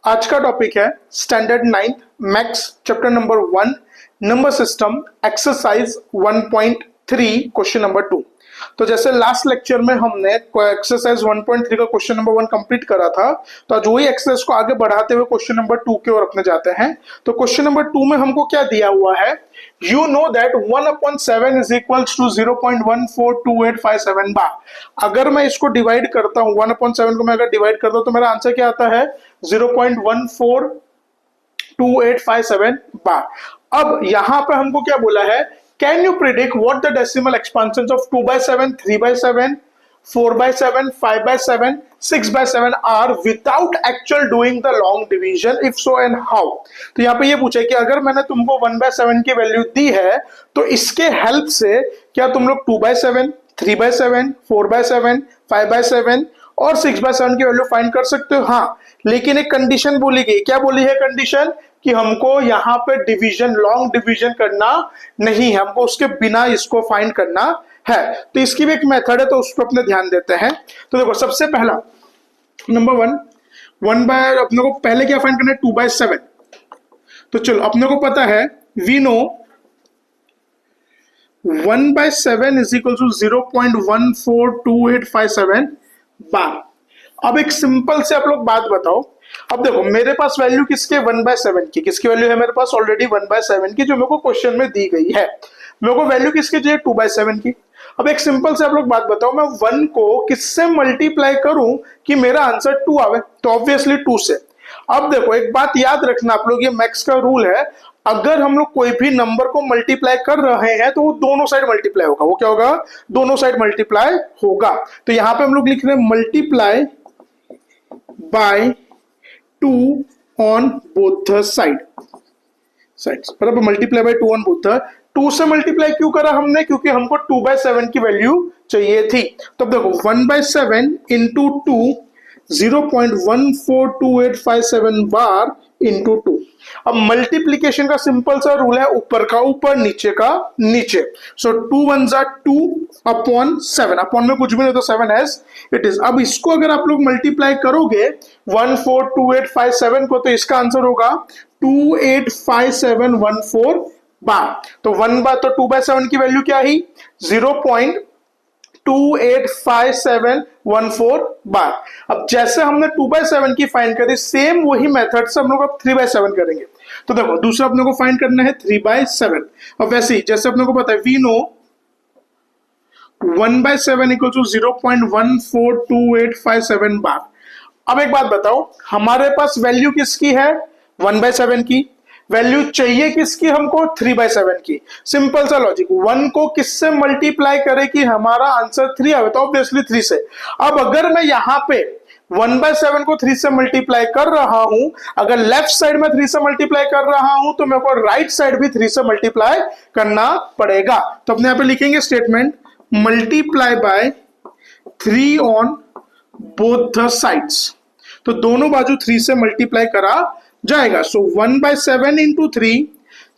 आज का टॉपिक है standard 9th maths chapter number 1 number system exercise 1.3 question number 2। तो जैसे लास्ट लेक्चर में हमने एक्सरसाइज 1.3 का क्वेश्चन नंबर 1 कंप्लीट करा था, तो आज वही एक्सरसाइज को आगे बढ़ाते हुए क्वेश्चन नंबर 2 की ओर अपने जाते हैं। तो क्वेश्चन नंबर 2 में हमको क्या दिया हुआ है, you know that 1/7 is equals to 0.142857 bar. अगर मैं इसको डिवाइड करता हूं, 1/7 को मैं अगर डिवाइड करता हूं तो मेरा आंसर क्या आता है 0.142857 बार। अब यहां पे हमको क्या बोला है, can you predict what the decimal expansion of 2/7, 3/7, 4/7, 5/7, 6/7 are without actual doing the long division, if so and how. तो यहाँ पे ये पूछा कि अगर मैंने तुमको 1/7 की वैल्यू दी है तो इसके हेल्प से क्या तुम लोग 2/7, 3/7, 4/7, 5/7 और 6/7 की वैल्यू फाइंड कर सकते हो। हाँ, लेकिन एक कंडीशन बोली गई। क्या बोली है कंडीशन? कि हमको यहाँ पे डिवीजन, लॉन्ग डिवीजन करना नहीं है, हमको उसके बिना इसको फाइंड करना है। तो इसकी भी एक मेथड है, तो उस पर अपने ध्यान देते हैं। तो देखो, सबसे पहला नंबर 1 बाय अपने को पहले क्या फाइंड करना है, 2/7। तो चलो, अपने को पता है, we know 1/7 is equal to 0.142857 bar. अब एक सिंपल से आप लोग बात बताओ। अब देखो, मेरे पास वैल्यू किसके, 1/7 की। किसकी वैल्यू है मेरे पास ऑलरेडी 1/7 की, जो मेरे को क्वेश्चन में दी गई है। मेरे को वैल्यू किसकी चाहिए, 2/7 की। अब एक सिंपल से आप लोग बात बताओ, मैं 1 को किससे मल्टीप्लाई करूं कि मेरा आंसर 2 आवे? तो ऑब्वियसली 2 से। अब देखो, एक बात याद रखना आप लोग, ये मैथ्स का रूल है, अगर हम लोग कोई भी नंबर को मल्टीप्लाई कर रहे हैं तो वो दोनों साइड मल्टीप्लाई होगा। वो क्या होगा, दोनों साइड मल्टीप्लाई होगा। तो यहां पे हम लोग लिख रहे हैं multiply by 2 on both the sides. बराबर, multiply by 2 on both the. 2 से मल्टीप्लाई क्यों करा हमने? क्योंकि हमको 2/7 की वैल्यू चाहिए थी। तो देखो, 1/7 इंटू 2, 0.142857 बार इंटू 2। अब मल्टीप्लीकेशन का सिंपल सा रूल है, ऊपर का ऊपर, नीचे का नीचे। सो 2 1 जा 2 अपॉन 7, अपॉन में कुछ भी नहीं तो 7 एज इट इज। अब इसको अगर आप लोग मल्टीप्लाई करोगे 142857 को, तो इसका आंसर होगा 285714 बार। तो 1 बार तो 2/7 की वैल्यू क्या ही, 0.285714 बार। अब जैसे हमने 2/7 की फाइंड करी, सेम वही मेथड से हम लोग अब 3/7 करेंगे। तो देखो, दूसरा अपने को फाइंड करना है 3/7। अब वैसे ही जैसे अपने को पता है, we know 1/7 equal to 0.142857 bar. अब एक बात बताओ, हमारे पास वैल्यू किसकी है, 1/7 की। वैल्यू चाहिए किसकी हमको, 3/7 की। सिंपल सा लॉजिक, 1 को किससे मल्टीप्लाई करे कि हमारा आंसर 3 आवे? तो ऑब्वियसली 3 से। अब अगर मैं यहां पे 1/7 को 3 से मल्टीप्लाई कर रहा हूं, अगर लेफ्ट साइड में 3 से मल्टीप्लाई कर रहा हूं, तो मेरे को राइट साइड भी 3 से मल्टीप्लाई करना पड़ेगा। तो अपने यहां पे लिखेंगे statement, multiply by 3 on both the sides. तो दोनों बाजू 3 से मल्टीप्लाई करा जाएगा। सो 1/7 into 3,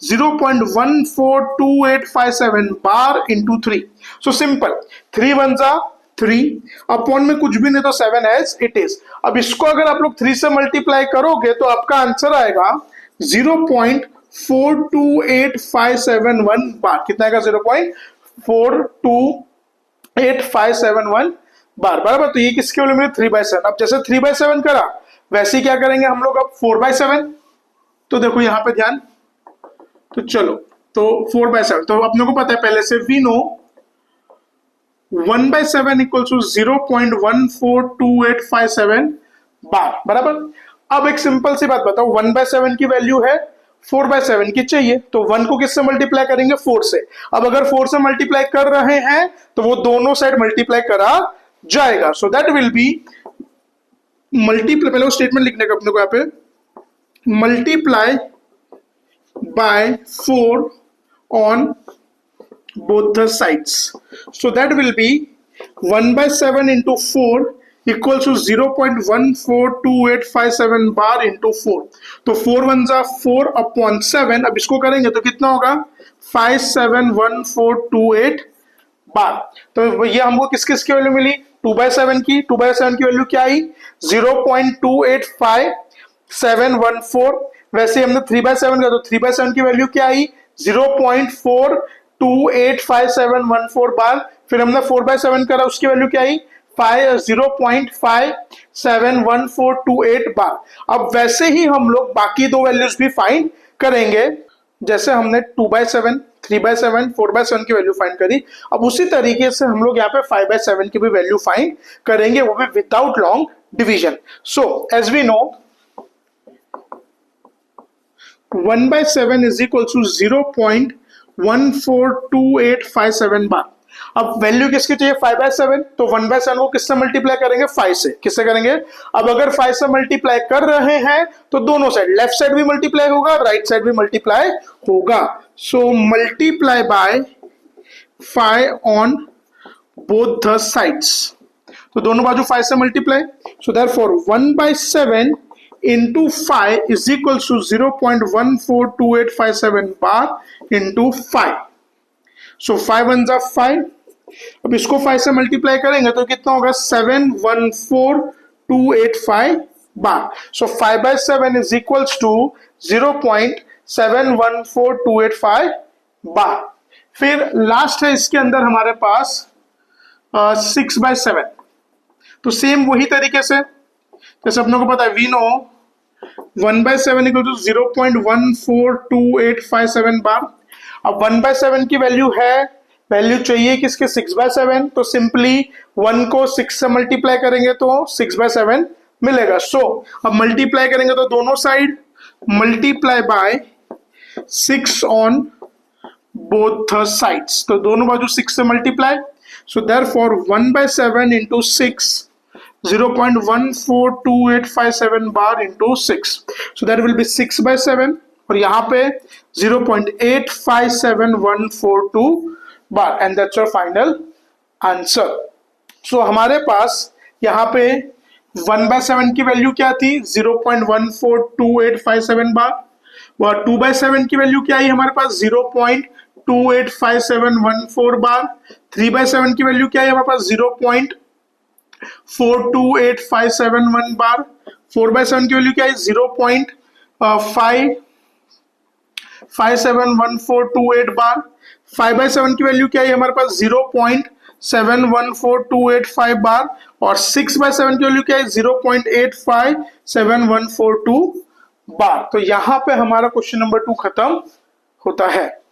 0.142857 bar into 3। So simple, 3 1 जा 3, अपॉन में कुछ भी नहीं तो 7 एज इट इज। अब इसको अगर आप लोग 3 से मल्टीप्लाई करोगे तो आपका आंसर आएगा 0.428571 बार। कितना आएगा, 0.428571 बार। बराबर, तो ये किसके वैल्यू में, 3/7। अब जैसे 3/7 करा, वैसे क्या करेंगे हम लोग अब 4/7। तो देखो यहां पे ध्यान, तो चलो, तो 4/7 तो अपने को पता है पहले से, वी नो 1/7 इक्वल टू 0.142857 बार। बराबर। अब एक सिंपल सी बात बताओ, 1/7 की वैल्यू है, 4/7 की चाहिए, तो 1 को किससे मल्टीप्लाई करेंगे, 4 से। अब अगर 4 से मल्टीप्लाई कर रहे हैं तो वो दोनों साइड मल्टीप्लाई करा जाएगा। So that will be multiply, पहले वो स्टेटमेंट लिखने का अपने को यहाँ पे, multiply by 4 on both the sides. So that will be 1/7 into 4 equal to 0.142857 bar into 4। तो 4 1 जा 4 अपॉन 7। अब इसको करेंगे तो कितना होगा, 571428 बार। तो ये हमको किस किस की वैल्यू मिली, 2/7 की। 2/7 की वैल्यू क्या आई, 0.285 0.714। वैसे हमने 3/7 का, तो 3/7 की वैल्यू क्या आई, 0.4285714 बार। फिर हमने 4/7 करा, उसकी वैल्यू क्या आई, 0.571428 बार। अब वैसे ही हम लोग बाकी दो वैल्यूज भी फाइंड करेंगे। जैसे हमने 2/7, 3/7, 4/7 की वैल्यू फाइंड करी, अब उसी तरीके से हम लोग यहाँ पे 5/7 की भी वैल्यू फाइंड करेंगे, वो भी without long division. So as we know 1/7 is equal to 0.142857 bar. अब वैल्यू किसकी चाहिए, 5/7, तो 1/7 को किससे मल्टीप्लाई करेंगे, 5 से। किससे करेंगे, अब अगर 5 से मल्टीप्लाई कर रहे हैं तो दोनों साइड, लेफ्ट साइड भी मल्टीप्लाई होगा, राइट साइड भी मल्टीप्लाई होगा। So multiply by 5 on both the sides, तो दोनों बाजू 5 से multiply. So therefore 1/7 into 5 is equals to 0.142857 bar into 5. So 5 ones are 5. अब इसको 5 से मल्टीप्लाई करेंगे तो कितना होगा, 714,285 बार। So 5/7 is equals to 0.714285 बार। फिर लास्ट है इसके अंदर हमारे पास 6/7, तो सेम वही तरीके से जैसे अपनों को पता है, we know 1/7 equal to 0.142857 bar. अब 1/7 की वैल्यू है, वैल्यू चाहिए किसके, 6/7, तो सिंपली 1 को 6 से मल्टीप्लाई करेंगे तो 6/7 मिलेगा। सो अब मल्टीप्लाई करेंगे तो दोनों side multiply by 6 on both the sides, तो दोनों बाजू 6 से multiply. So therefore 1/7 into 6, 0.142857 bar into 6, so that will be 6/7, और यहाँ पे 0.857142 bar, and that's your final answer. So हमारे पास यहाँ पे 1/7 की वैल्यू क्या थी, 0.142857 बार, और 2/7 की वैल्यू क्या आई हमारे पास, 0.285714 बार। 3/7 की वैल्यू क्या है हमारे पास, 0.428571 बार। 4/7 की वैल्यू क्या है, 0.571428 बार। 5/7 की वैल्यू क्या है हमारे पास, 0.714285 बार, और 6/7 की वैल्यू क्या है, 0.857142 बार। तो यहां पे हमारा क्वेश्चन नंबर 2 खत्म होता है।